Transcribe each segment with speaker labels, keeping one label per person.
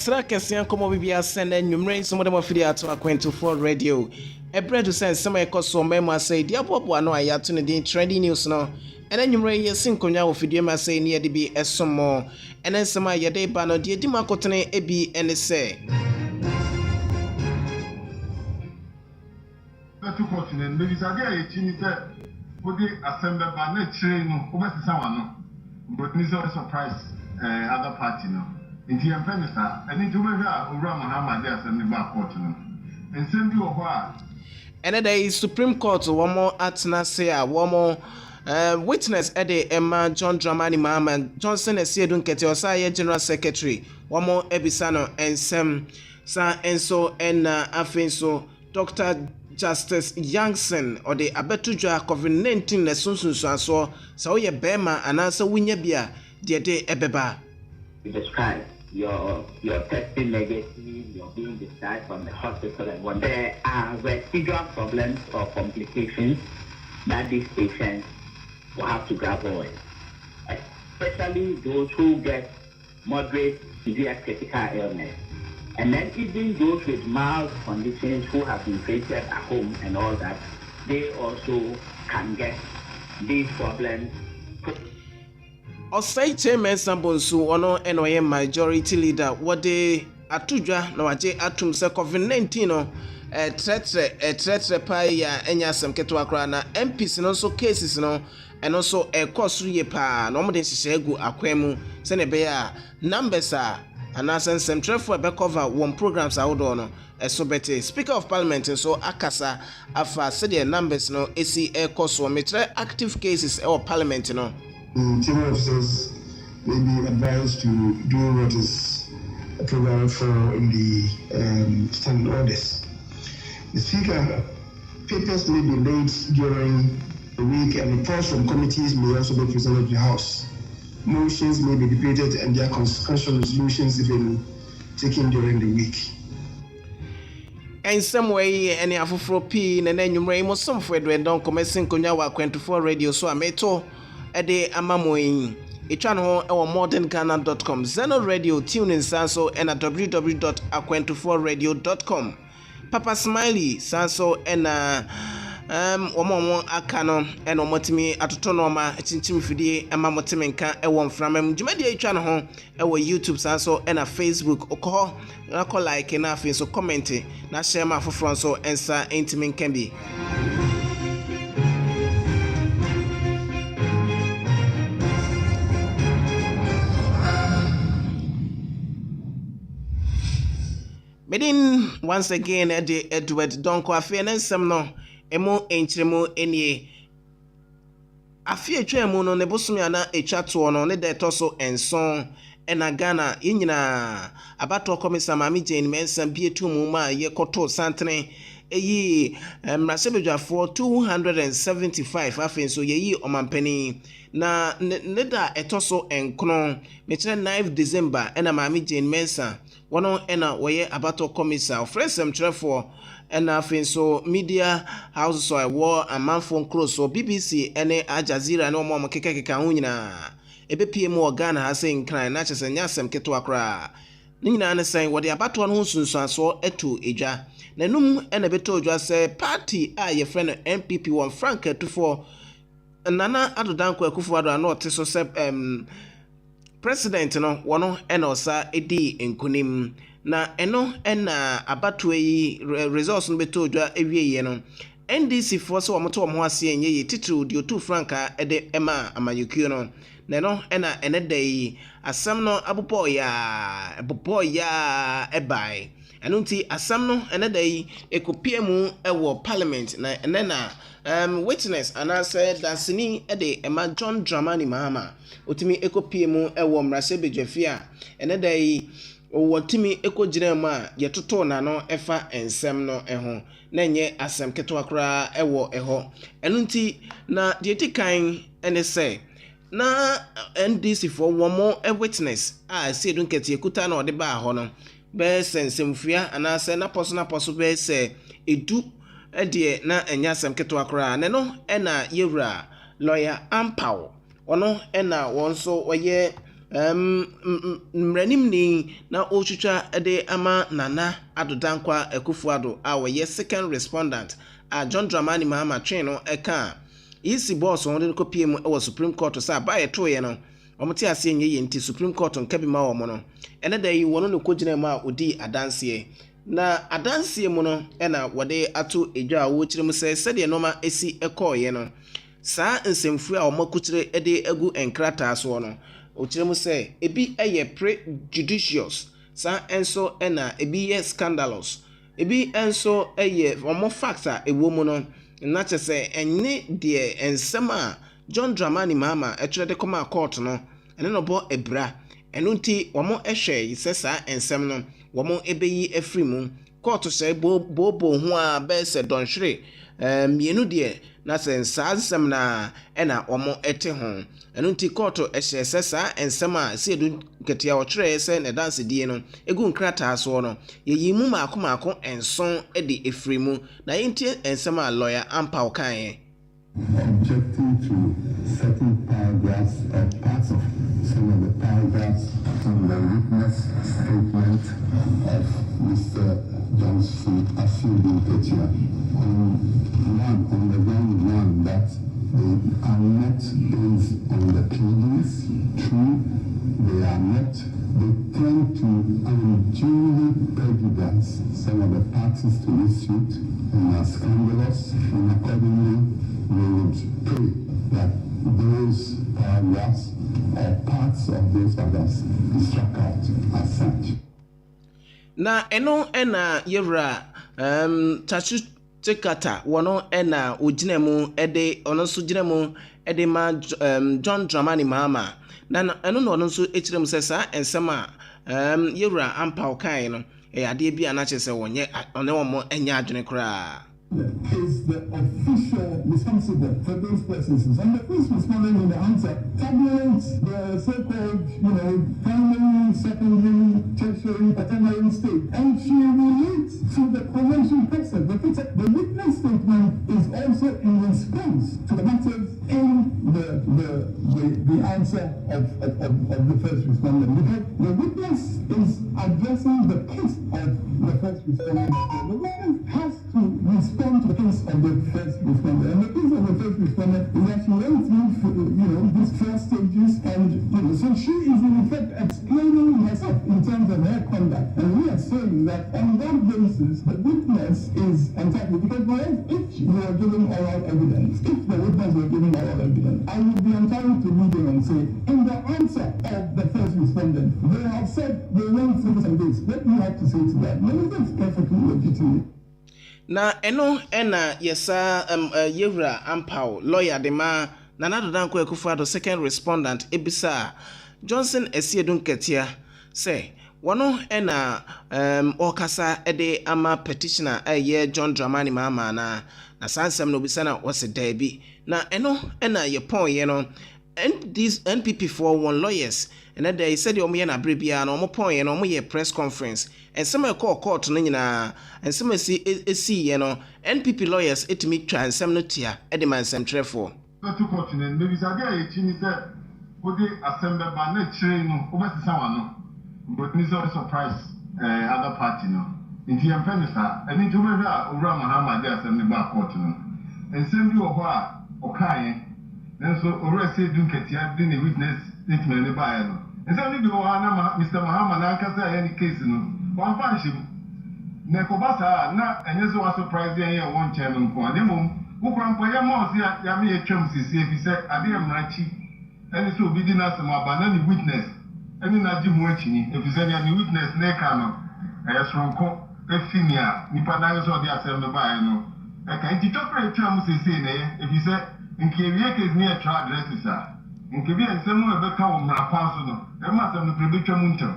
Speaker 1: Sra kesian komo bibia sene nwumre so modem afidi ato akwantufor radio ebre to sense some ekoso memo say dia bobo no ayato ne din trending news no ene nwumre yesin konya ofidie ma say ne de bi esomo ene nsema yede ba no de di makotene ebi ene se
Speaker 2: na tu continent maybe saga e chini se body assembly ba na chire no obesisa wano but ni so surprise other party no nti empenisa eni to be a owura Muhammad assembly ba court no ensem bi wo ho a
Speaker 1: ene dey Supreme Court womo atna say a womo witness Ede Emma John Dramani Mahama Johnson Esiedu Nkete Osaye General Secretary womo ebisano ensem sa enso ena afenso Dr. Justice Youngson or the abetujwa COVID-19 na sunsunsu aso sa oye bema anasa wunya bia de ebeba.
Speaker 3: You describe your testing negative, you're being discharged from the hospital, and when there are residual problems or complications that these patients will have to grapple with, especially those who get moderate, severe critical illness. And then even those with mild conditions who have been treated at home and all that, they also can get these problems.
Speaker 1: Osai chairman Sambonsu ono enoye majority leader wode atujwa na waje atum se COVID-19 no tretre pa ya enyasem keto akra na MPs no so cases no eno so ekosuru ye pa no mo de hihye egu akwemu se ne be ya numbers a anansem trefo be cover one programs awodo no eso bete Speaker of Parliament so akasa afa se the numbers no esi ekoso metre active cases e Parliament no.
Speaker 4: Team officers may be advised to do what is programmed for in the standing orders. The Speaker, papers may be laid during the week and reports from committees may also be presented to the House. Motions may be debated and their consequential resolutions even taken during the week.
Speaker 1: In some way, any afro P and then you may most some for the don't commencing Konyawa 24 radio so ameto. Ede amamoyin etwa no ho modernghana.com Zeno Radio tune in sanso and www.aquantuforradio.com Papa Smiley sanso ena omomo aka no ena omotimi atoto no ma chinchim fidie ema motimi nka ewo mframam djumadi etwa no ho ewo YouTube sanso ena Facebook okọ akọ like na afin so comment na share ma foforo so ensa intimi nkan bi. Medin once again Edward Donko afie na nsem no emo enchiremu enie afie atwemu no ne bosumi ana etwato no ne de toso enson ena Ghana yinyina abato komisa mami Jane Mensam bietumu ma ye koto santene eyi mrasebedwafo 275 afin so yeyi omampani na ne da etoso enkono metre 9 December ena mami Jane Mensam wono ena woye abato komisa ofresem trefo ena afin so media house so wo amanfo close so BBC ene Al Jazeera na omo kekeka ho nyina ebepiem wo Ghana ha sen kran na chese nyasem keto akra ni nyina ne sen wode abato no sunsuaso eto edwa na num ena beto odwa se party a ye friend MPP won Frank Atufo nana adodanko akufo ado na oteso se president no wono ena osa edi enkunim na eno ena abato yi results no beto odwa ewieye no NDC for so omoto omo ase enye yi title di otu Franka ede ema amayukuo no na no ena enedai asam no abopo ya ebai enunti asam no enedai ekopiemu ewo Parliament na enena witness anase dansini ede Emma John Dramani Mahama otimi ekopiemu ewo mrasebedwafia enedai wotimi ekogire ma yetoto na no efa ensem no eho na nye asem keto akra ewo eho enunti na dietikan ene say na NDC for one more a witness say don't get ekuta na ode ba ho no be sensemfua anase na poso be say edu de na enya asem keto akra ne no ena yewura lawyer Ampaw ono ena won so oye mranim ni na otwitwa de ama Nana Adodankwa Akufo-Addo a wɔyɛ second respondent a John Dramani Mahama twen no ɛka isi boss wɔn de kopie mu wɔ Supreme Court sɛ aba yɛ toyɛ no wɔn te ase nyɛ yɛ nti Supreme Court nka bi ma wɔn no ɛna da yi wɔn no kɔgyina mu a odi adanseɛ na adanseɛ mu no ɛna wɔde ato edwa a wɔkyerɛ mu sɛ sɛdeɛ nɔma esi ɛkɔɔyɛ no saa nsɛmfu a wɔn akutire de agu nkrataa soɔ no okyerɛ mu sɛ ebi ɛyɛ prejudicious saa nso ɛna ebi yɛ scandalous ebi nso ɛyɛ wɔn facts a ɛwɔ mu no na kyerɛ sɛ ɛne deɛ nsɛm a John Dramani Mahama ɛtwerɛ de kɔma court no ɛne no bɔ ebra ɛno nti wɔn ɛhwɛ sɛ saa nsɛm no wɔn ɛbɛyi afiri mu court hyɛ bobo ho a bɛyɛ sɛ dɔnhwere mmienu deɛ na sɛ saa nsɛm na ɛna wɔn ɛte ho ɛno nti court ɛhyɛ sɛ saa nsɛm a si edu nketewa wɔtwerɛ sɛ ne dansedie no egu nkrataa soɔ no yɛyi mu maako nson ɛde afiri mu na yɛntie nsɛm a lawyer Ampaw kan
Speaker 5: objecting to certain paragraphs or parts of some of the paragraphs from the witness statement of Mr. Johnson Asiedu Ketia on the ground one that they are not based on the pleadings, true, they are not, they tend to unduly prejudice some of the parties to this suit and are scandalous, and accordingly we would pray that those paragraphs or parts of those paragraphs be struck out as such.
Speaker 1: Na eno ena yewra tachu tekata wono ena ogyina mu ede ono nso gyina mu ede ma John Dramani Mahama na eno no ono nso ekyirem sɛ saa ensɛm a yewra Ampaw kan no ade bi ana kyerɛ sɛ wonye one wo enya adwene koraa
Speaker 5: is the official responsible for those processes. And the first respondent in the answer tabulates the so-called, primary, secondary, tertiary, quaternary state. And she relates to the convention process. The witness statement is also in response to the matters in the answer of the first respondent. Because the witness is addressing the case of the first respondent. The witness has to respond to the case of the first responder. And the case of the first responder is that she went through, these first stages, and, so she is in effect explaining herself in terms of her conduct. And we are saying that on that basis, the witness is entitled, because if we are giving oral evidence, if the witness were giving oral evidence, I would be entitled to read in and say, in the answer of the first respondent, they have said they went through this and this. What do you have to say to that? No, that's perfectly legitimate.
Speaker 1: Na eno ena yesa yewra Ampaw lawyer de ma Nana Adodankwa Akufo-Addo second respondent ebisa Johnson Asiedu Ketia say wono ena okasa ede ama petitioner John Dramani Mahama na sansem no bisa na wose dabi na eno ena ye pon ye no and these NPP for one lawyers and that they said omo ye na brebia na omo pon ye no omo ye press conference and some court no nyina and some see ye no NPP lawyers etimi twa nsem no tia e de man nsem trefo
Speaker 2: na to court ne maybe saga e chini say odi assembly ba na chire no obesisa wano but ni surprise other party no nti em penisa eni to be a owura Mahama de assembly ba court no ensem bi wo ho a okaye then so owura say Asiedu Ketia de ne witness statement ne ba ya no ensem ni bi wo ha na Mr. Mahama na nkasa ya ni case no one function na kobasa na enye so surprise ya one channel nko ade mom ukura mpo ya mo se ya me etwam sisi ebi se ade emrachi eni so obi di na sama ba na ni witness eni na ji ho achini ebi se ni witness na ka no sonko efinia nipa na so de asem no ba ya no e ka nti tokra etwam sisi na ebi se nke ewie case ni etwa address sa nke bi ensem no be ka wo mra kwa so no e ma asem no prebetwam ntam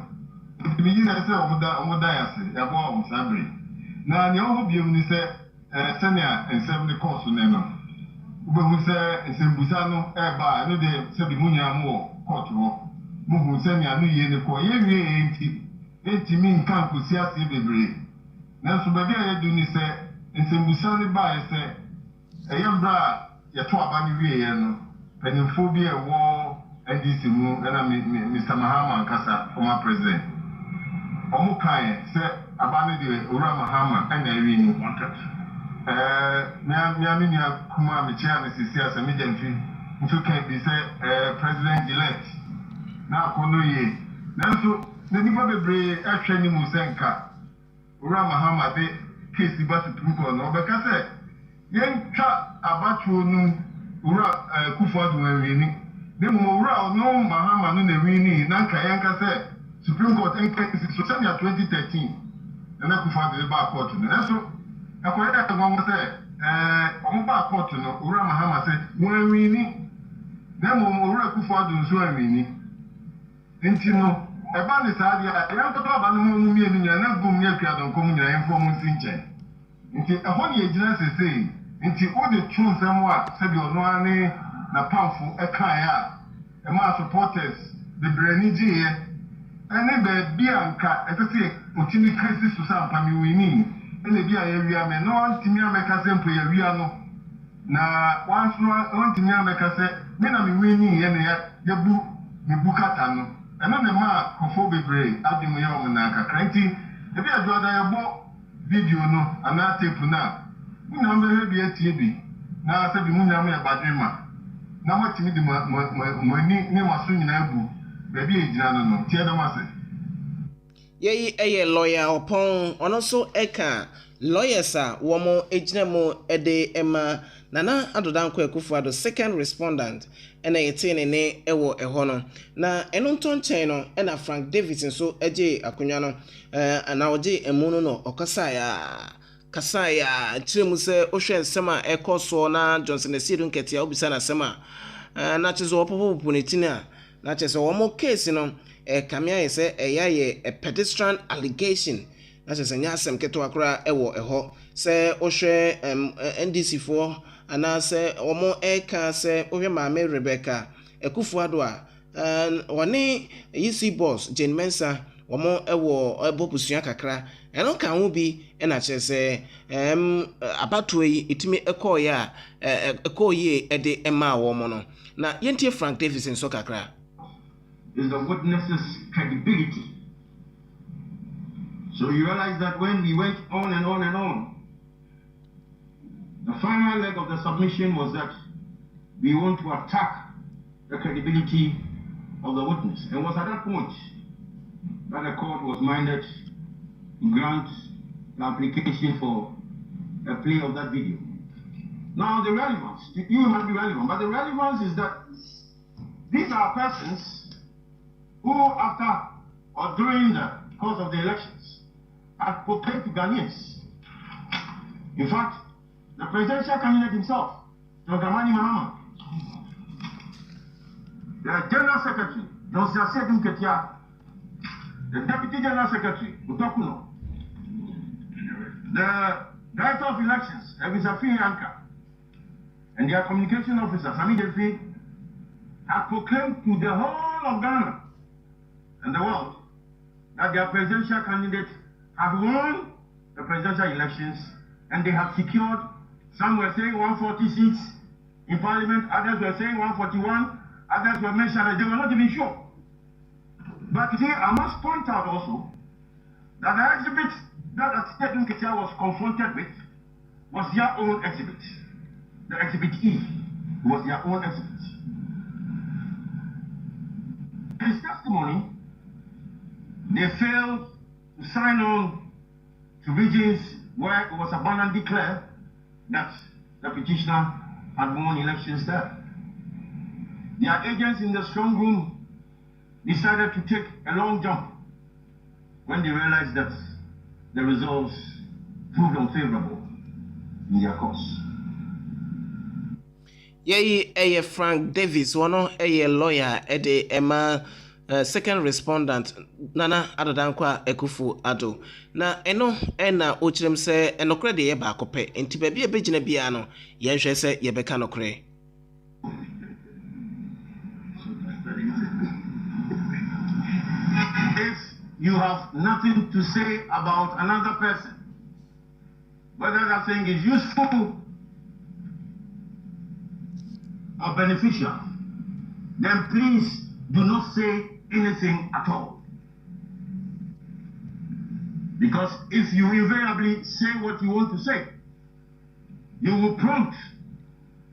Speaker 2: bi yi na se omoda ya se ya bo o sabre na ne o bi mu ni se senior ensem the course no no ubehu se ensembusa no ba no de se bi munya mo court wo muhu senior no ye ne ko ye wie enti mi nkan ko si ase bebre na so ba bia ye du ni se ensembusa ne ba ye se eyambra ye to aba ni wie ye no panimfo bi e wo NDC mu na Mr. Mahama Nkasa, former president. Omo kai say abane de Ura Mahama and ewi ni wanted. Me kuma me chair me sisi as me gentry. Nso kan bi say president elect. Na kono ye. Nanso ne nipa bebre ahwe ni mu senka. Ura Mahama de case ba Supreme Court no be ka say yen twa abatwo nu Ura Kufuor ewi ni. De mo Ura no Mahama no na ewi ni na nka yen ka say Supreme Court in 2013, and I could find the back court. And so, I could have to go say, on back court, Ura Mahama said, when we need them, Ura Kufuor do so, and we need. And you know, a band is idea, I don't talk about the moon, and not go near Piadon, come here and form Sinchen. Until a whole year, just saying, until all the truth somewhat said your no name, na powerful, a kaya, a mass supporters, the Brenny. And then Bianca, as I say, Utini crisis to some family winning. And the Bia area may no Timia make us simple Riano. Now, once one Timia make us say, men are winning, and ya book, me bookatano. And then the mark of Phoebe Bray, Adim Yamanaka, cranky. The Bia Jordan bought video no, and I tape now. We number be a TV. Now I said, the moon, I'm a badrima. Now what you need my name was swinging elbow. Baby, no, tear them as
Speaker 1: Ye a lawyer upon on also eka lawyers are womo ejinemo ede Emma Nana Adodanko Kufuor the second respondent and a tin ne ewo ehono na enonton chen no na Frank Davidson so eje akunyano na oje emuno no okasaya kasaya chiremu se ohwe nsema ekoso na Johnson Esiru nketia obisa na sema na chizo opopo punetina na chese womo case no kamia say ye a pedestrian allegation na chese nya asem keto akra ewo eho se ohwe NDC for ana se womo ka se ohwe maame Rebecca Ekufuor a woni EC boss Jane Mensa womo ewo ebopusua kakra eno kan wo bi na chese abato yi itimi ekoye ekoye ede ema womo no na yentie Frank Davidson so kakra
Speaker 6: is the witness's credibility. So you realize that when we went on and on and on, the final leg of the submission was that we want to attack the credibility of the witness. And it was at that point that the court was minded to grant the application for a play of that video. Now the relevance, you might be relevant, but the relevance is that these are persons who after or during the course of the elections have proclaimed to Ghanaians. In fact, the presidential candidate himself, Dr. Mahama, the General Secretary, John Ketia, the Deputy General Secretary, Utokuno, the Director of Elections, Ebisafi Yanka, and their communication officer, Sami Defi, have proclaimed to the whole of Ghana and the world that their presidential candidates have won the presidential elections and they have secured, some were saying 146 in parliament, others were saying 141, others were mentioned and they were not even sure. But today I must point out also that the exhibit that Stephen Ketia was confronted with was their own exhibit. The exhibit E was their own exhibit. In his testimony, they failed to sign on to regions where it was abundantly clear that the petitioner had won elections there. Their agents in the strong room decided to take a long jump when they realized that the results proved unfavorable in their cause.
Speaker 1: Yeye Frank Davis wono lawyer ede Emma second respondent Nana Adodanko Ekufuor Ado na eno na ochirem se enokre de ye ba kope enti ba bia begina bia no ye hwe se ye beka nokre.
Speaker 6: If you have nothing to say about another person, whether that thing is useful or beneficial, then please do not say anything at all. Because if you invariably say what you want to say, you will prompt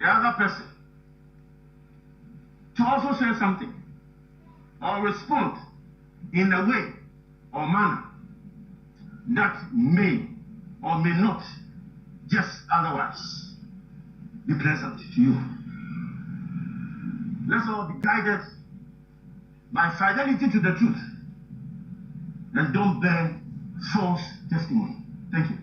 Speaker 6: the other person to also say something or respond in a way or manner that may or may not just otherwise be pleasant to you. Let's all be guided by fidelity to the truth and don't bear false testimony. Thank you.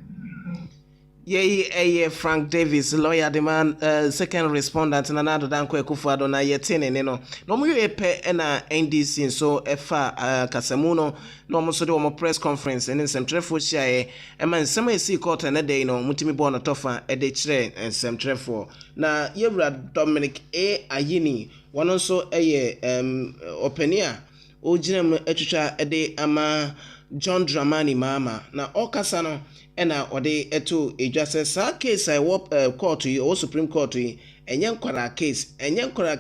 Speaker 1: Yeah, Frank Davis, lawyer, the man, second respondent, and another Danko Kufado, na yetene, no. No, we pay ena NDC, so efa Casamuno, no, mo so do press conference, and in some trefo share, and man, some see court and a day, no, mutimi bona tofa, a day tre, and some trefo. Na, Yebra Dominic A. Ayini, one also a openia, Ojinem echucha ede ama John Dramani Mama, na Okasano. Ena ode eto ejase sa case I wop court yi o Supreme Court yi enye nkwara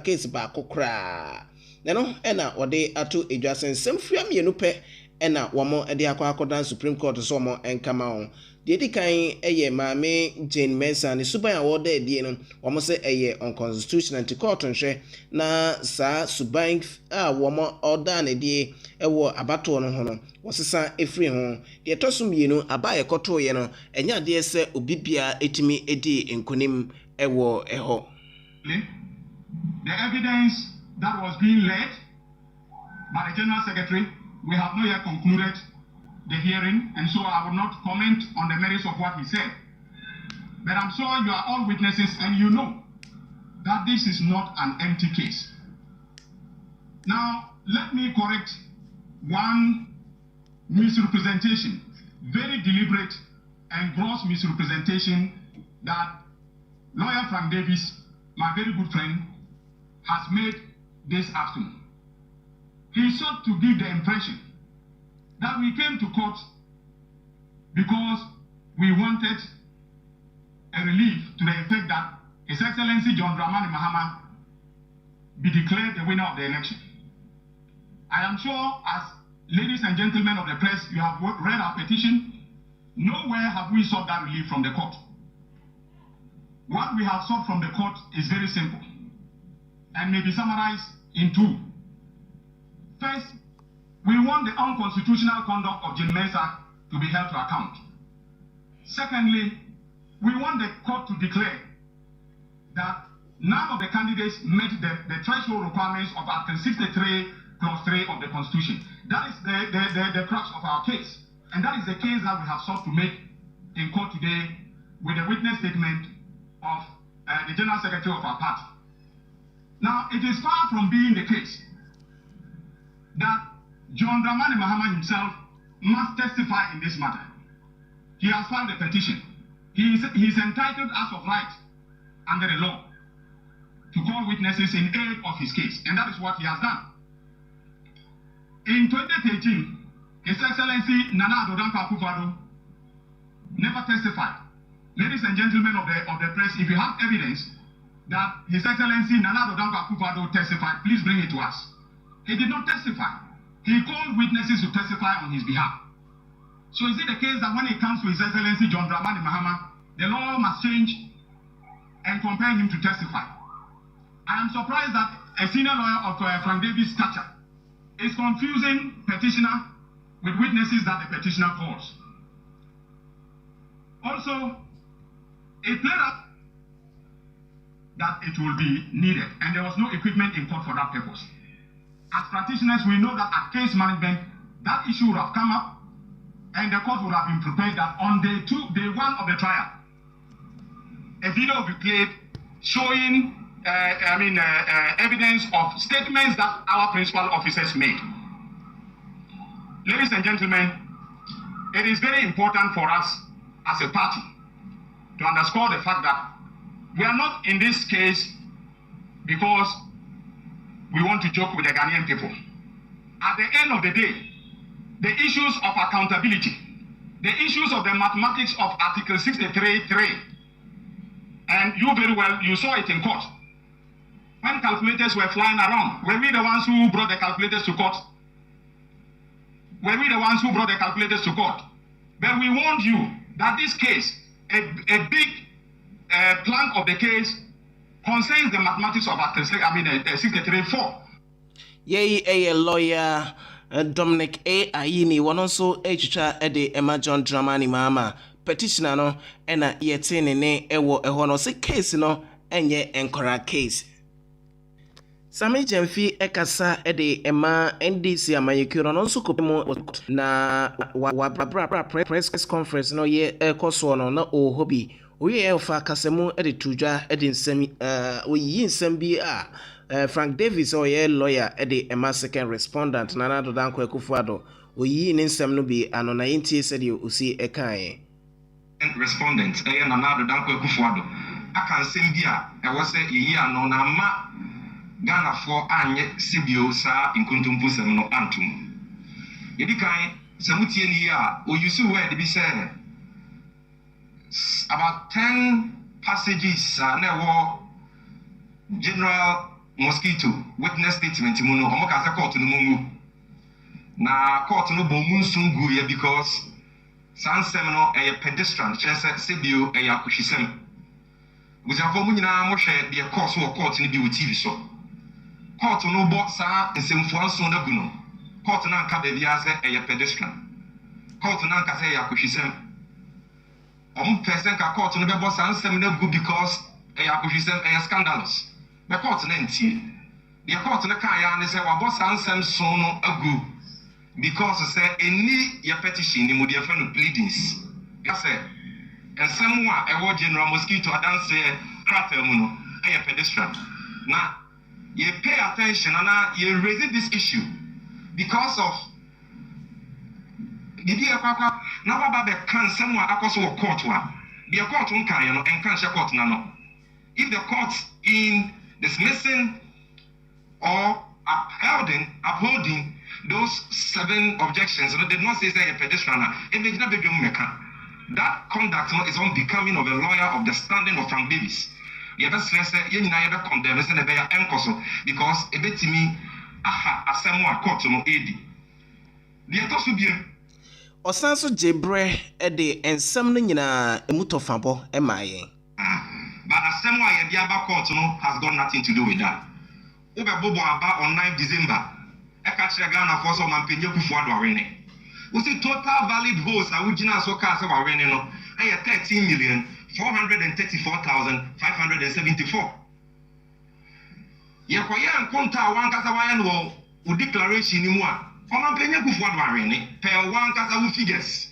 Speaker 1: case ba kokra no ena ode ato ejase nsem fia mienu pe ena womo ede akwakodan Supreme Court so mo enkama on de di kan eye maame Jane Mensa ne suban award edie no womo se eye unconstitutional anti court nhwe na sa suban a womo order na die ewo abato no ho no wosesa efri ho de tosum yenu aba yekoto ye no enya de se obibia etimi edi enkonim ewo eho.
Speaker 7: The evidence that was being led by the General Secretary, we have not yet concluded the hearing, and so I will not comment on the merits of what he said. But I'm sure you are all witnesses and you know that this is not an empty case. Now, let me correct one misrepresentation, very deliberate and gross misrepresentation that lawyer Frank Davis, my very good friend, has made this afternoon. He sought to give the impression that we came to court because we wanted a relief to the effect that His Excellency John Dramani Mahama be declared the winner of the election. I am sure, as ladies and gentlemen of the press, you have read our petition. Nowhere have we sought that relief from the court. What we have sought from the court is very simple and may be summarized in two. First, we want the unconstitutional conduct of Jane Mensa to be held to account. Secondly, we want the court to declare that none of the candidates met the threshold requirements of Article 63 Clause 3 of the Constitution. That is the crux of our case. And that is the case that we have sought to make in court today with the witness statement of the General Secretary of our party. Now, it is far from being the case that John Dramani Mahama himself must testify in this matter. He has filed a petition. He is entitled as of right under the law to call witnesses in aid of his case, and that is what he has done. In 2013, His Excellency Nana Addo Dankwa Akufo-Addo never testified. Ladies and gentlemen of the press, if you have evidence that His Excellency Nana Addo Dankwa Akufo-Addo testified, please bring it to us. He did not testify. He called witnesses to testify on his behalf. So is it the case that when it comes to His Excellency John Dramani Mahama, the law must change and compel him to testify? I am surprised that a senior lawyer of Frank Davis' stature is confusing petitioner with witnesses that the petitioner calls. Also, it played out that it will be needed, and there was no equipment in court for that purpose. As practitioners, we know that at case management, that issue would have come up, and the court would have been prepared that on day one of the trial, a video will be played showing evidence of statements that our principal officers made. Ladies and gentlemen, it is very important for us as a party to underscore the fact that we are not in this case because we want to joke with the Ghanaian people. At the end of the day, the issues of accountability, the issues of the mathematics of Article 63.3, and you very well, you saw it in court. when calculators were flying around, were we the ones who brought the calculators to court? Were we the ones who brought the calculators to court? But we warned you that this case, a big plank of the case, concerns the mathematics of Secretary 4.
Speaker 1: Yei a lawyer Dominic A. Ayini, one also H.R. Eddie Emma John Dramani Mama, petitioner no, and a yetine ne ewo ehono se case no, enye enkora case. Sami Jemfi ekasa ede Emma NDC amayekuro no nso kopemo na wa press conference no ye ekoso no na o hobi oye elfa kasemu ede tujwa ede nsem oyi nsem bi Frank Davis oye lawyer ede Emma second respondent na na dodan kwa Kufuado oyi ne nsem no bi ano na yintie sede osi ekae
Speaker 7: respondent na na dodan kwa Kufuado aka nsem bi ewo se yeyi ano na ma Ghana for anye sibio sa inkuntumpu sem no antum. Yedi kan samutie ni ya o use word bi say about 10 passages na wo General Mosquito witness statement mu no omo ka say court no mu na court no bo mu nsungu ya because sansem no pedestrian chese sibio akushisem. Guzafo mu nyina mo hwe de course wo court ni bi wo TV so. Court no bo sa nsemfuanso na guno. Court na nka be bia se pedestrian. Court na nka se akushisem. Person ka court no be bo sa nsem na gu because akushisem scandalous. Be court na ntie. The court na ka ya ne se wa bo sa nsem so no agu because say any your petition ni mo de fa no pleadings. Ya say nsem wa ewo General Mosquito adanse kratel mu no pedestrian. Na you pay attention and you raise this issue because of the dear papa now about the can someone across a court one the court on can and can't court no. If the court in dismissing or upholding those 7 objections and did not say a pedestrian that conduct is unbecoming of a lawyer of the standing of Frank Davis. You ever stress that you never condemn and be encoso because a bit to me, asemwa court no edi. The other should be
Speaker 1: Osanso Jebre ede ensem no nyina emutofabo emaye.
Speaker 7: But asemwa ye biaba court no has got nothing to do with that. Obe bobo aba on 9 December. E ka kire Ghana for so mampenye Kufuado awene. We see total valid votes a wugina so ka se awene no. 13,434,574. Yekoye nkonta wankasa waye no o declaration ni mu a fama penye Kufuado arene per wankasa wo figures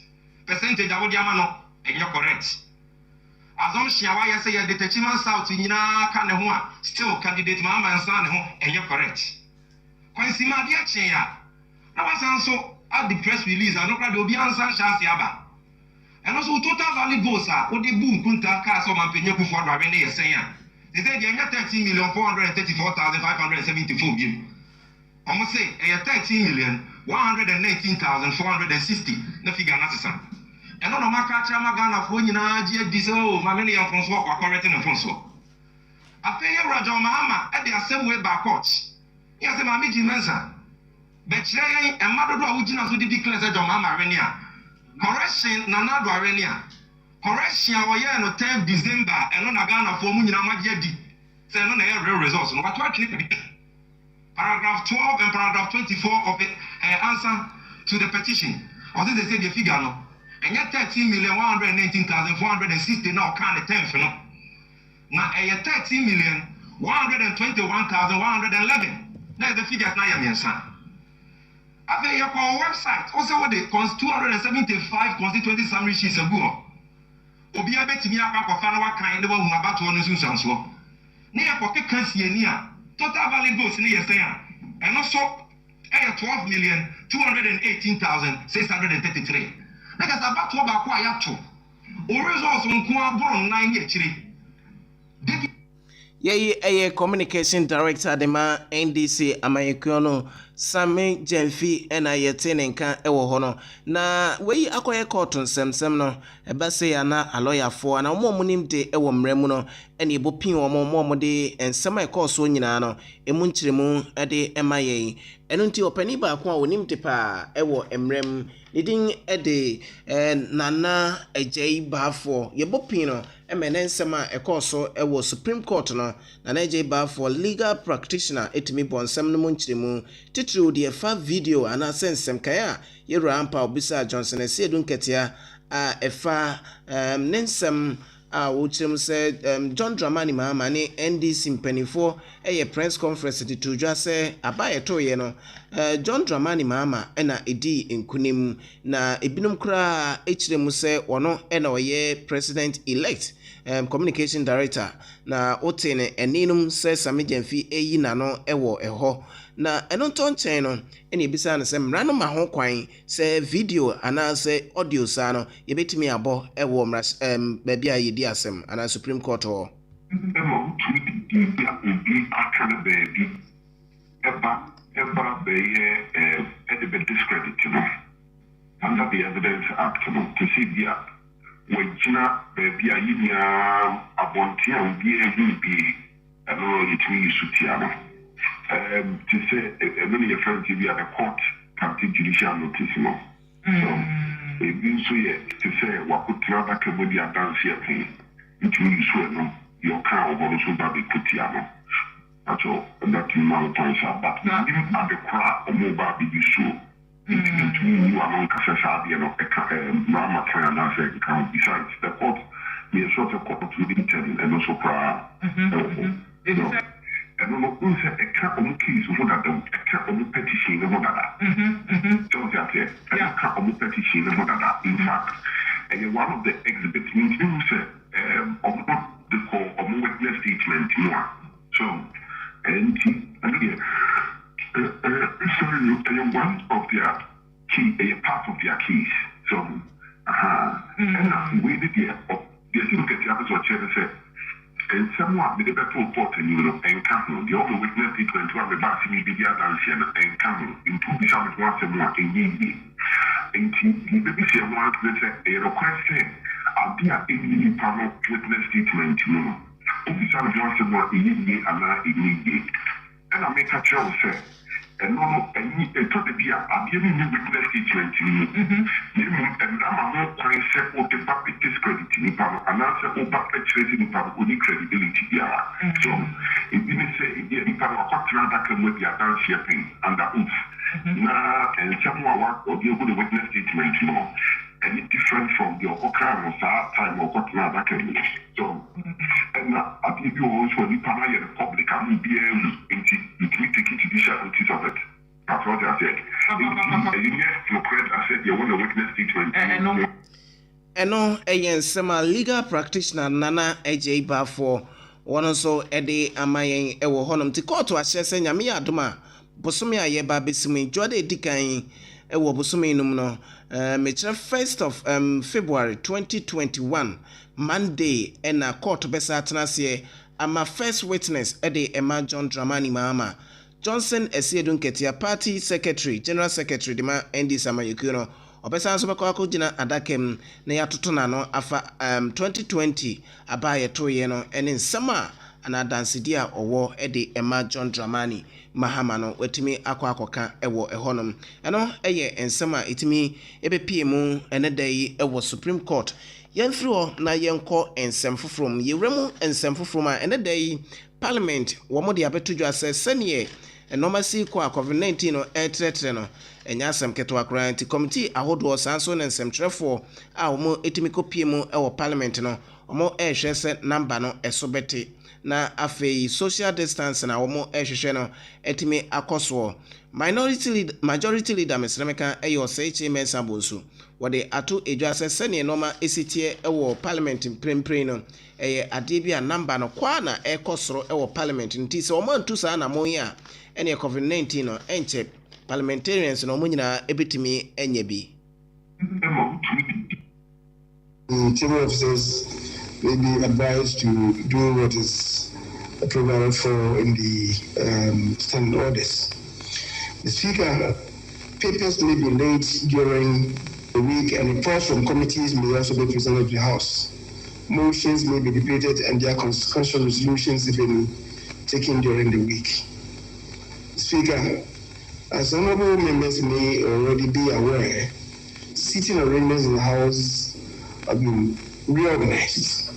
Speaker 7: percentage a wo di ama no enye correct. Assumption waye say ye detachment south nyina ka ne ho a still candidate ma mansa ne ho enye correct. Kwansi ma dia chen ya na wasan so at the press release anokra de obi ansa chance aba. And also total valid votes are the boom kunta cast on Penny Kufuado arene ye say ya. They say they are 13,434,574 bill. Almost say 13,119,460 na figure na sisa. And no maka chama Ghana for nyina je dis oh ma many am from so kwa correcting and from so. Afeye Raja Mahama at the assembly by court. He say ma meji mensa. But chire en madodo a wugina so di declare say John Mahama arenia. Correction na do arenia. Correction wa ye no 10 December and no Ghana for mu nyina magye di. Say no na real results no what paragraph 12 and paragraph 24 of the answer to the petition. Or they say the figure no. And yet 13,119,460 now kind of 10 no. Now 13,121,111. That's the figures now you mention. I think your website also what the 275 constituency summary sheets ago. Obi abetimi akwa fa na waka inde wa hu abato no sunsanso. Na ye ko keka sie ni a total valid votes ni ye say a. And also 12,218,633. Na ka abato ba kwa ya to. O results nko aboro 9 ye chire.
Speaker 1: Communication director Dema NDC Amayekuno Sami Jenfi ena yete ne nka ewo ho no na wei akoye court nsɛmsɛm no eba se ya na aloyafo na mo munim de ewo mremu no ene ebopin mo de nsɛm a ɛkɔɔ nyinaa no emu nkyeremu de ema yɛn eno nti opani ba ko a onim de pa ewo mrem ne din de nana agyi baafo yɛbopin no emene nsɛm a ɛkɔɔ ewo Supreme Court no nana agyi baafo legal practitioner etimi bonsɛm no mu nkyeremu titiri de fa video ana sensem kaya yɛwura ampa obisa Johnson Esiedu nketea a ɛfa nensem a wokyerem sɛ John Dramani Mahama ne NDC mpanifo ɛyɛ press conference de tujwa sɛ abaye toye no John Dramani Mahama ɛna edi nkunim na ebinom kura ekyerem sɛ ɔno ɛna ɔyɛ president elect communication director na otene eninum sɛ Sami Jenfi eyi nano ɛwɔ ɛhɔ na ɛno ntonkyɛn no ɛna ebisa no sɛ mmara no ma ho kwan sɛ video anaasɛ audio saa no yɛbɛtumi abɔ ɛwɔ baabi a yɛdi asɛm ana Supreme Court hɔ.
Speaker 8: Under the Evidence Act, to see the Wajina, baby, I need a bounty and be a little it means Sutiana. To say, many of friends, you are the court, Captain Judicial Notissimo. So, it means to say, what could Trava Cambodia dance here, it means your car or also Baby Kutiano. That's all, that you know, but now even at the crowd or mobile be so. It means you are on Casasabi and Rama Triana account. Besides, the court, we are sort of court within 10 and also prior. And no say a cat on keys for that, a cat on petition of that. So that a cat on petition of that. In fact, and one of the exhibits means you say, of what the call of witness statement more. So, and here. One of their key, a part of their keys. So, and we did the look at the episode, say, and someone with a better report and and Cameron, the only witness statement to have a vaccine be the other and Cameron, in 2 weeks, once a month, and ye, and maybe say one a request, I'll be at any panel witness statement, official once a month, in ye, and I immediate. And I make a choice, say, and no, and you told the beer, I'm giving you witness statement. And I'm not trying to say, oh, the public discredit in the panel, and answer, oh, public tracing in public credibility. So, if you say, the panel, what rather can with the dance shipping and the oof. Now, and someone or the good witness statement, any different from your crime or time or what rather can be. So, and I give you also the panel in the public, I will be able to take it to the notice of it. That's what I said. I said, you want a witness statement.
Speaker 1: Eno eyen sema legal practitioner nana agyi baafo wono so ede amayen ewo honom ti court ahye se nyame adoma bosome aye ba besimi jode edikan ewo bosome num no mechira 1st of February 2021 Monday ena court besa atenase ama first witness ede Emma John Dramani Mahama Johnson Esiedu nketea party secretary general secretary dema ND Samayuku no obesa nso beko akogina adakem na yatoto na no afa 2020 abaye toye no ene nsama ana dansidi a owo ede Emma John Dramani Mahama no wetimi akoka ewo ehonom eno eye ensama etimi ebepie mu ene dai ewo Supreme Court yenfiro na yenko ensem fofrom yewremu ensem fofrom a ene dai parliament wo mo de abetudwa sene enomasi kwa COVID-19 no etretre no enya asem keto akran anti committee ahodo sanso na nsɛmtwerɛfo a wɔn etimi kopie mu ɛwɔ parliament no wɔn ɛhwɛ sɛ number no ɛsobɛte na afei social distance na wɔn ɛhwehwɛ no etimi akɔsoɔ majority leader mesremeka ɛyɛ ɔsɛkye mensa bonsu wɔde ato edwa sɛ sɛnea nɔma esitie ɛwɔ parliament mprempren no ɛyɛ adeɛ bi a number no kwa na ɛkɔsoro ɛwɔ parliament nti sɛ wɔn antu saa na mo yi a ɛne COVID-19 no ɛnkyɛ parliamentarians no mo nyina ebetimi enye bi.
Speaker 4: Team officers may be advised to do what is provided for in the standing orders. The Speaker, papers may be late during the week and reports from committees may also be presented to the House. Motions may be debated and their consequential resolutions even taken during the week. Speaker, as honorable members may already be aware, seating arrangements in the House have been reorganized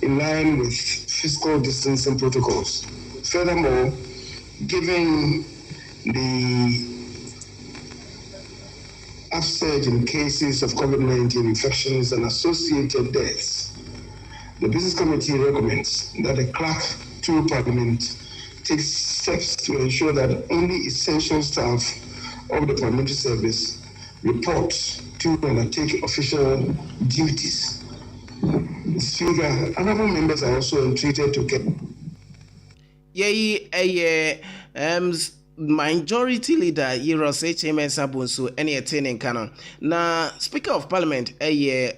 Speaker 4: in line with physical distancing protocols. Furthermore, given the upsurge in cases of COVID-19 infections and associated deaths, the Business Committee recommends that the Clerk to Parliament takes steps to ensure that only essential staff of the parliamentary service report to and undertake official duties. Speaker, honorable members are also entreated to get
Speaker 1: majority leader Yeros HMS Abunsu any attaining canon. Na Speaker of Parliament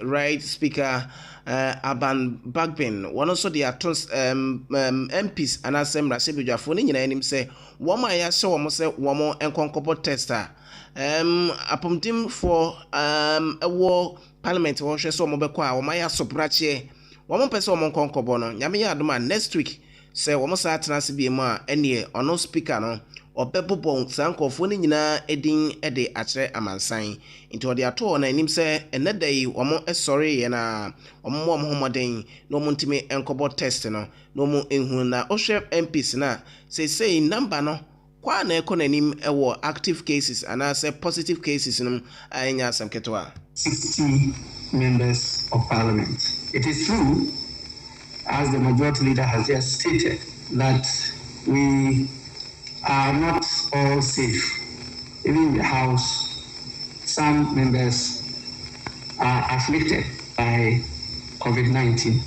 Speaker 1: right Speaker Aban Bagbin one also the atos MPs and Assembly Rasebujafo ni nyina anim say woman ya so womo say womo enkonkopo tester apomtim for ewo Parliament wo hwe so womo bekọ a woman ya soprache womo pese womo enkonkobo no nyame ya adoma next week say womo sa atena se bi mu a ene ono speaker no obebobon sankofo ni nyina edin ede akere amansan into ode ato na anim se enedai womo esori ye na womo homoden no montime enkobo test no no mo enhu na ohwe MPs na say number no kwa na ekonanim ewo active cases and say positive cases no anya samketwa
Speaker 4: 60 members of parliament. It is true, as the majority leader has just stated, that we are not all safe. Even in the House, some members are afflicted by COVID-19.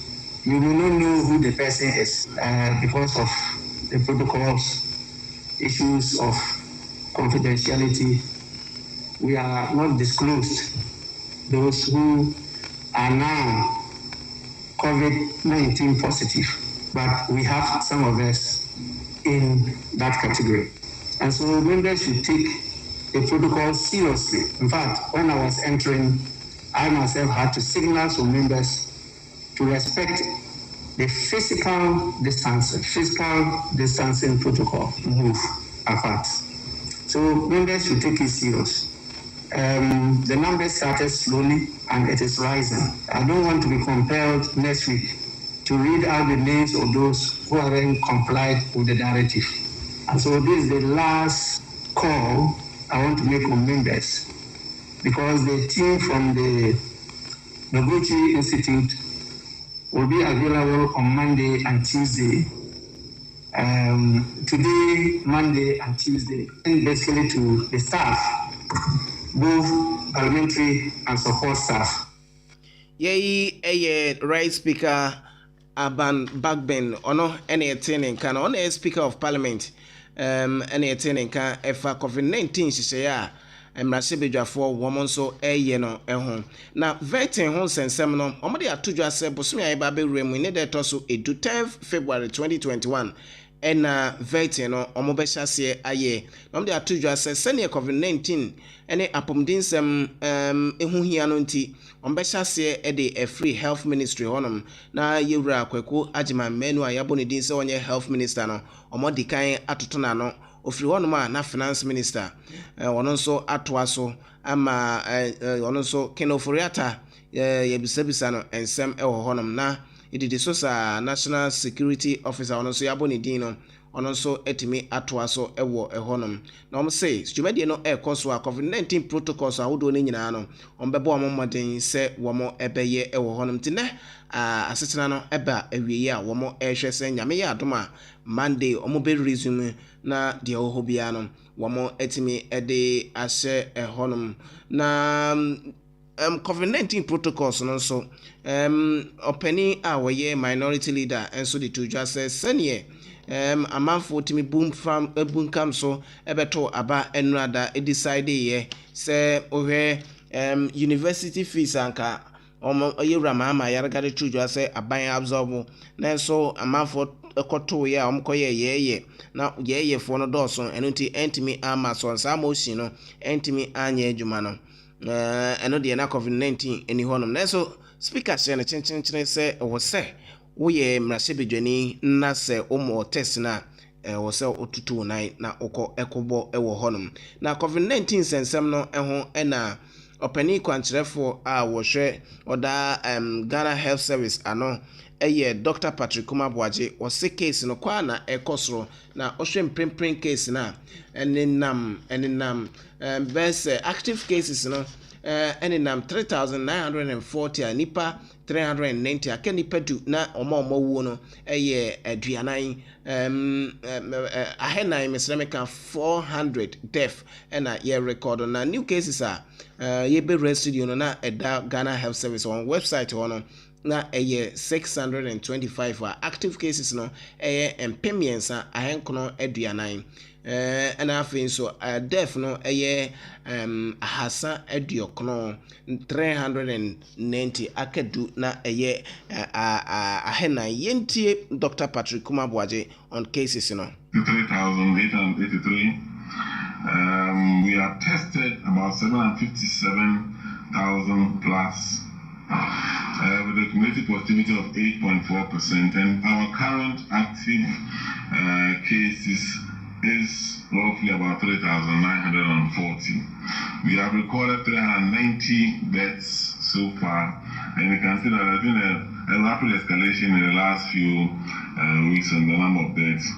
Speaker 4: You will not know who the person is because of the protocols, issues of confidentiality. We are not disclosed those who are now COVID-19 positive, but we have some of us in that category. And so members should take the protocol seriously. In fact, when I was entering, I myself had to signal to members to respect the physical distancing protocol. Move apart. So members should take it serious. The numbers started slowly and it is rising. I don't want to be compelled next week to read out the names of those who haven't complied with the directive. And so this is the last call I want to make on members, because the team from the Noguchi Institute will be available on Monday and Tuesday. Today, Monday and Tuesday, and basically to the staff, both parliamentary and support staff.
Speaker 1: Right Speaker Aban Bagbin ono any attaining can on a Speaker of Parliament any attaining can efa COVID-19 shishaya Rasebujafo woman so no ehon na vetting hon sensem no omode atojo ase bosumi ayeba be remu ne de to so edu 10 February 2021 ena vetting no omobehase aye omode atojo ase sene COVID-19 ene apomdinsem ehuhia no nti ombehase ede a free health ministry honum na yewura kwaku agima menu ayabo ne din se onye health minister no omodi kan atoto na no ofiri honum a na finance minister wono nso atoa so ama wono nso kenoforiata yebisabisa no ensem ewo honum na ididi so sa national security officer wono nso yabo ne din no ono nso etimi atoa so ewo ehonum na om say dwumade no ekoso a COVID-19 protocols ahodo ne nyina no ombebo omomoden se womo ebeye ewo honum tine asetena no eba awieye a womo ehwe se nyame ya adoma Monday omo be resume na de ohobia no womo etimi ede ahye ehonum na COVID-19 protocols no so openi a woye minority leader enso de to just senior amanfo timi boom farm bunkam so ebeto aba enrada e decide ye se ohwe university fees anka oyewura ma yaragade tudwa say aban absorb na so amanfo ekoto ye a omkoye yeye na yeye fo no dɔɔso eno ti entimi ama so nsa motion no entimi anya adwuma no eno de na covid-19 eni honom na so speaker say na chenchenchere say wo say wo ye mrasebedwani na say omo test na wo say otutu na okọ ekobo ewo honom na covid-19 sensem no eho na opani kwankyerefo a wohwe oda Ghana Health Service ano Dr. Patrick Kumabuaje wose case no kwa na ekosoro na ohwe mprempren case na eninam best active cases no eninam 3940 nipa 390 aka nipa du na omo wuo no aduanan ahenan mesremeka 400 death na ye record na new cases ye be studio no na Ghana Health Service on website no na 625 active cases no empemiensa ahenkono aduanan and afin so death no ahasa aduokono 390 akadu na ahena yentie Dr. Patrick Kumabuaje on cases no
Speaker 8: 3,883. We have tested about 757,000 plus with a cumulative positivity of 8.4%, and our current active cases is roughly about 3,940. We have recorded 390 deaths so far, and you can see that there's been a rapid escalation in the last few weeks on the number of deaths.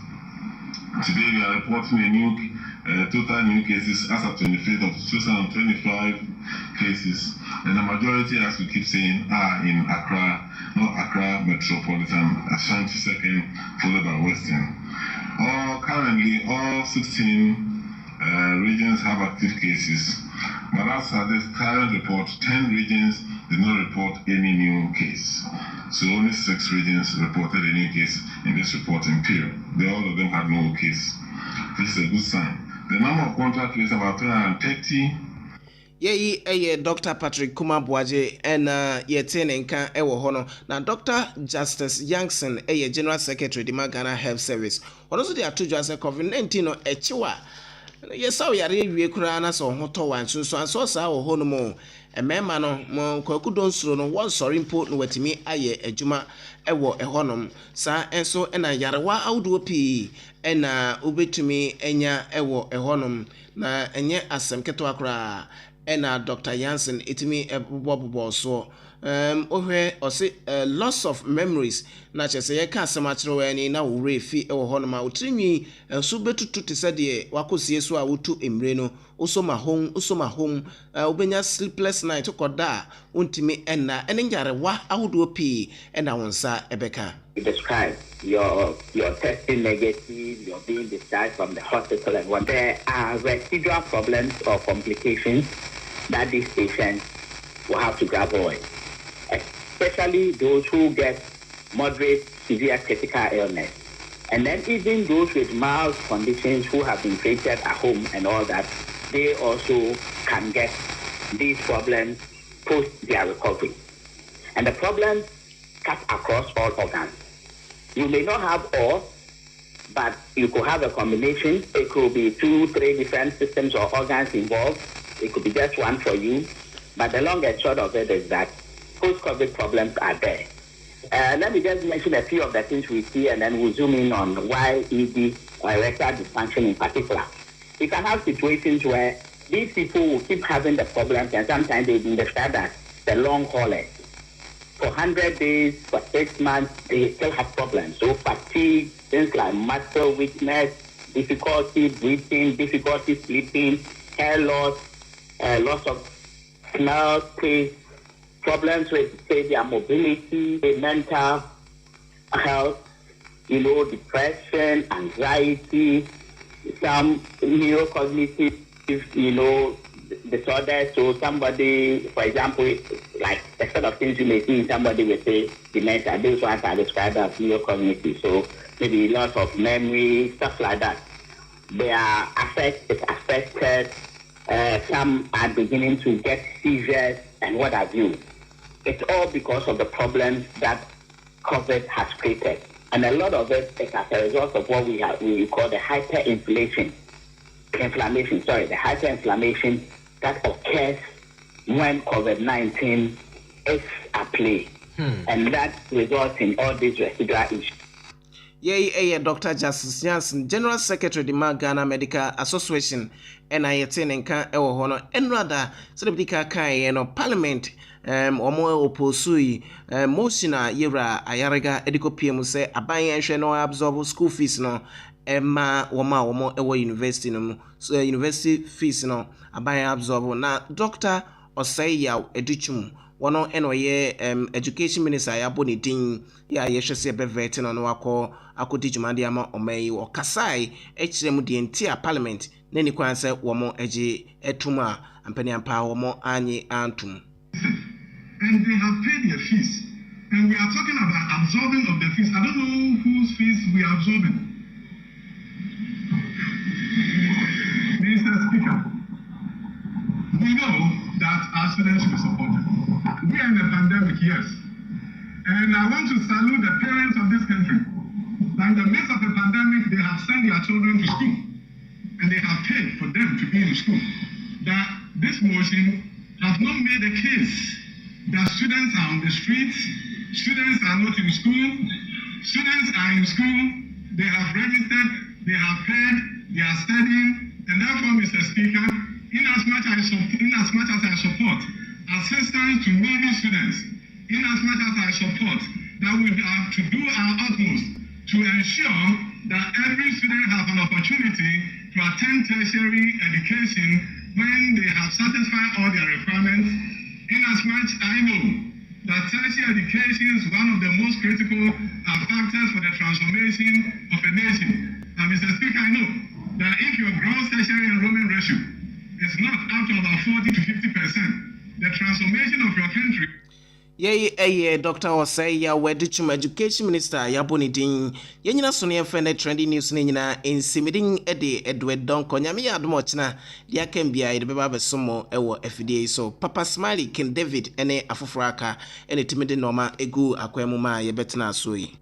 Speaker 8: Today we are reporting a new total new cases as of 25th of 2025 cases, and the majority, as we keep saying, are in Accra, not Accra Metropolitan, Ashanti second, followed by Western. Currently, all 16 regions have active cases, but as of this current report, 10 regions did not report any new case. So only 6 regions reported a new case in this reporting period. All of them had no case, which is a good sign. The number of contact is about 330.
Speaker 1: Dr. Patrick Kumabuaje and yetene nka ewo hono na Dr. Justice Youngson General Secretary di Ghana Health Service. Ono so dey atojo say COVID-19 no echiwa. Yesaw yare wie kura na so hoto wan sunso anso sa wo hono mo emema no mo kwaku don suro no won sori mpo no watimi aye adwuma ewo ehonom sa enso na yarewa awdo pi na obetumi enya ewo ehonom na enye asem keto akra na Dr. Jansen itimi bobo so ohwe ose loss of memories na chese ye ka asemakyere wani na wure fi ewo honoma utrinwi so betutu tesade wakosie so a wotu emre no usoma home obenya sleepless night koda untimi enna enjare wa awudo pi ena wonsa ebeka.
Speaker 3: You describe your testing negative, you're being discharged from the hospital, and when there are residual problems or complications that these patients will have to grapple with, especially those who get moderate, severe critical illness. And then even those with mild conditions who have been treated at home and all that, they also can get these problems post their recovery. And the problems cut across all organs. You may not have all, but you could have a combination. It could be 2-3 different systems or organs involved. It could be just one for you. But the long and short of it is that post-COVID problems are there. Let me just mention a few of the things we see, and then we'll zoom in on why ED or erectile dysfunction in particular. You can have situations where these people will keep having the problems, and sometimes they've been described as the long haulers. For 100 days, for 6 months, they still have problems. So fatigue, things like muscle weakness, difficulty breathing, difficulty sleeping, hair loss, loss of smell, taste, problems with, say, their mobility, mental health, depression, anxiety, some neurocognitive, disorders. So somebody, for example, like the sort of things you may see in somebody with, say, dementia, those ones are described as neurocognitive. So maybe loss of memory, stuff like that. They are affected. Some are beginning to get seizures and what have you. it's all because of the problems that COVID has created. And a lot of it is as a result of what we call the hyperinflammation that occurs when COVID-19 is at play. And that results in all these residual issues.
Speaker 1: Dr. Justice Jansen, General Secretary the Ghana Medical Association, and I attend and can honor and rather celebrity Parliament omo opposui motion yera ayarega ediko PM say aban no absorb school fees no ma womo ewo university no so university fees no aban absorb na Dr. Oseiya Educhum wono enoye education minister ya boni din ya yehwese bevet no no akodi jumade ama omai wo kasai echirem de ntia parliament na ni kwan se womo eje etuma ampani ampa womo anyi antum.
Speaker 7: And they have paid their fees. And we are talking about absorbing of the fees. I don't know whose fees we are absorbing. Mr. Speaker, we know that our students will support it. We are in a pandemic, yes. And I want to salute the parents of this country. In the midst of the pandemic, they have sent their children to school. And they have paid for them to be in school. That this motion has not made a case that students are on the streets, students are not in school, students are in school, they have registered, they have paid, they are studying, and therefore, Mr. Speaker, in as much as I support assistance to needy students, in as much as I support that we have to do our utmost to ensure that every student has an opportunity to attend tertiary education when they have satisfied all their requirements. In as much I know that tertiary education is one of the most critical factors for the transformation of a nation. And Mr. Speaker, I know that if your gross tertiary enrollment ratio is not up to about 40 to 50%, the transformation of your country.
Speaker 1: Dr. Oseiya Educhum Education Minister Yaboni Din Yenina Sonia Fene Trendy News Nina in Simiding Edward Donko Nyami Admochna Dia Kembia Beba Sumo Ewo FDA so Papa Smiley Ken David ene Afufraka ene Timide Norma Egu Akwemuma Yebetna Sui.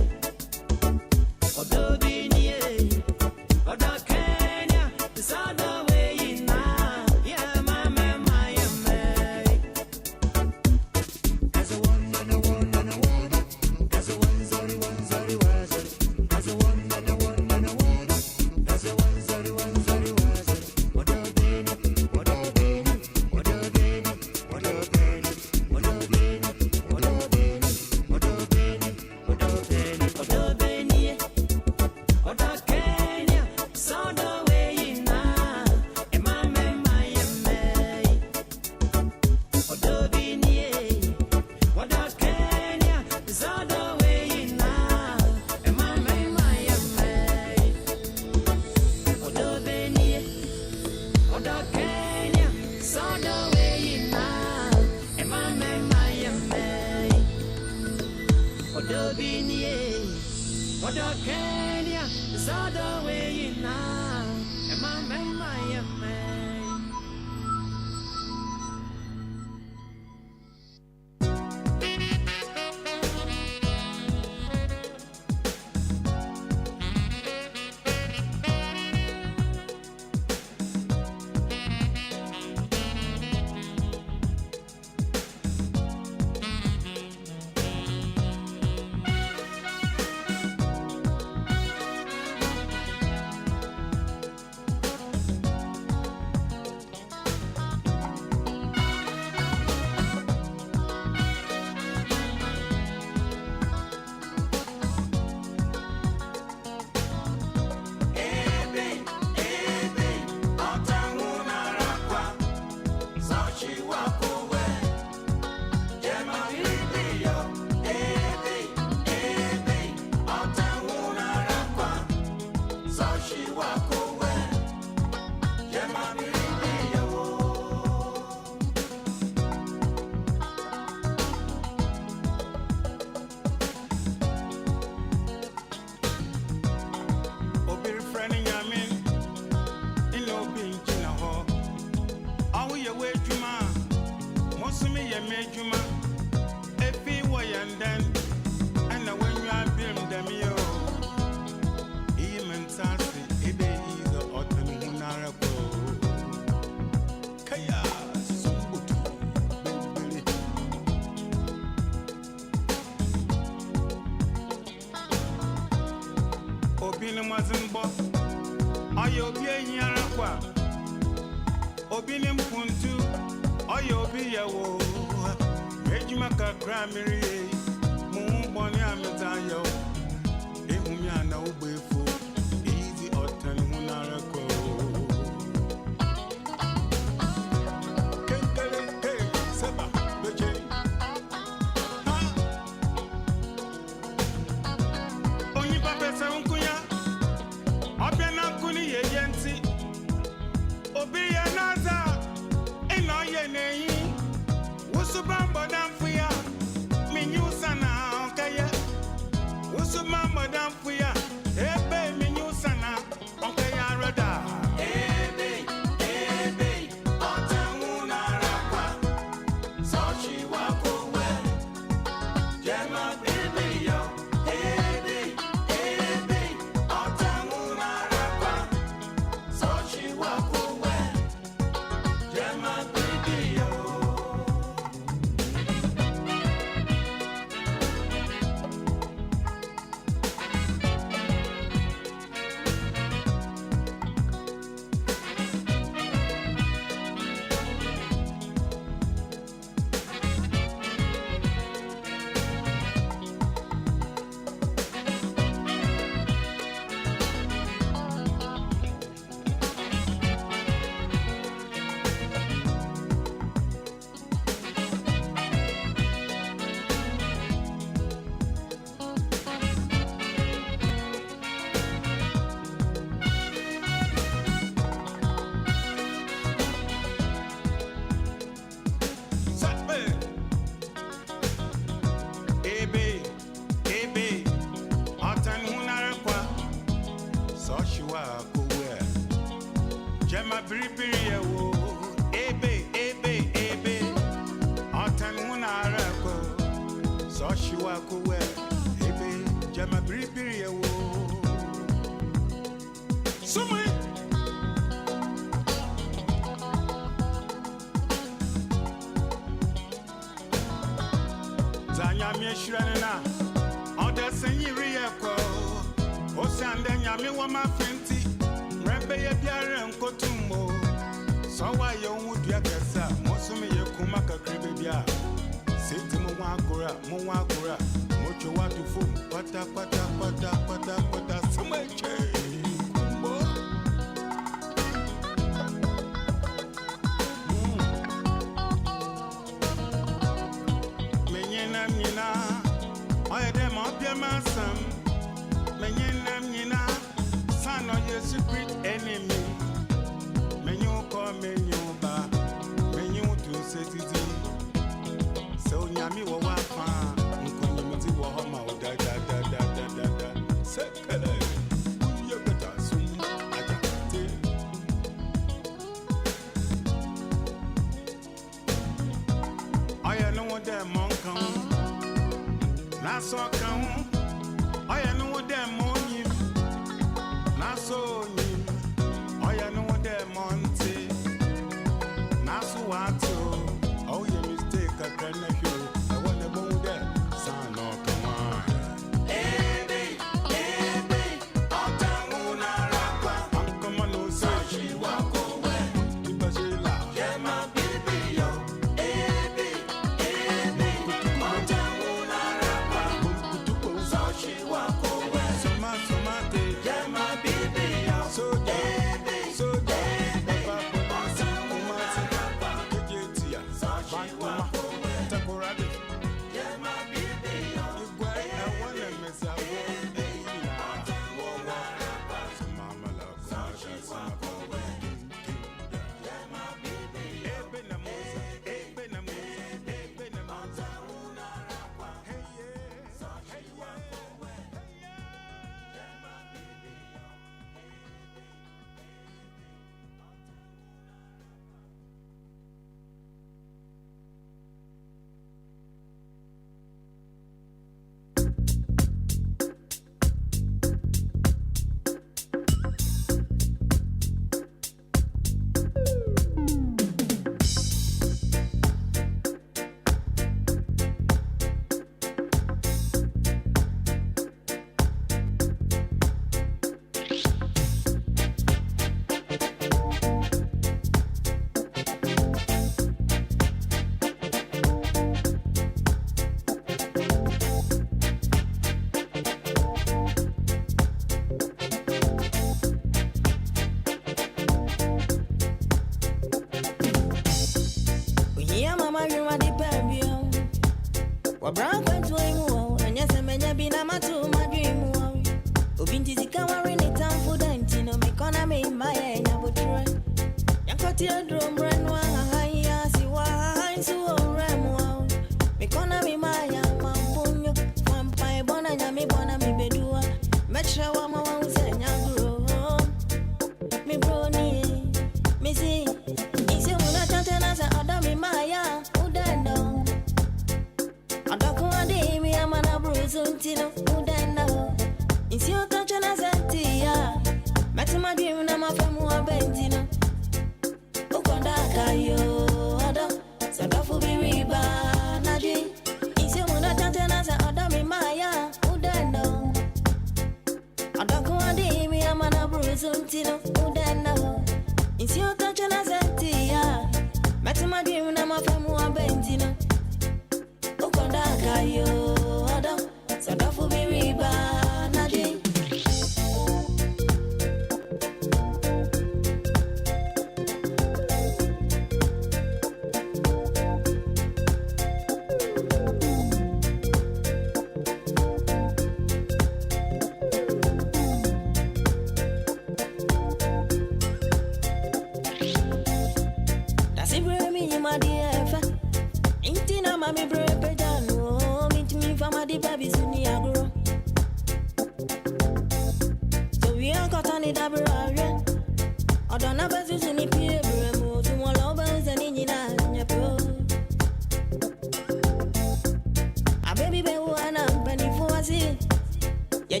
Speaker 9: Yeah,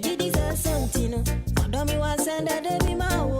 Speaker 9: Santino. Don't me want send that baby my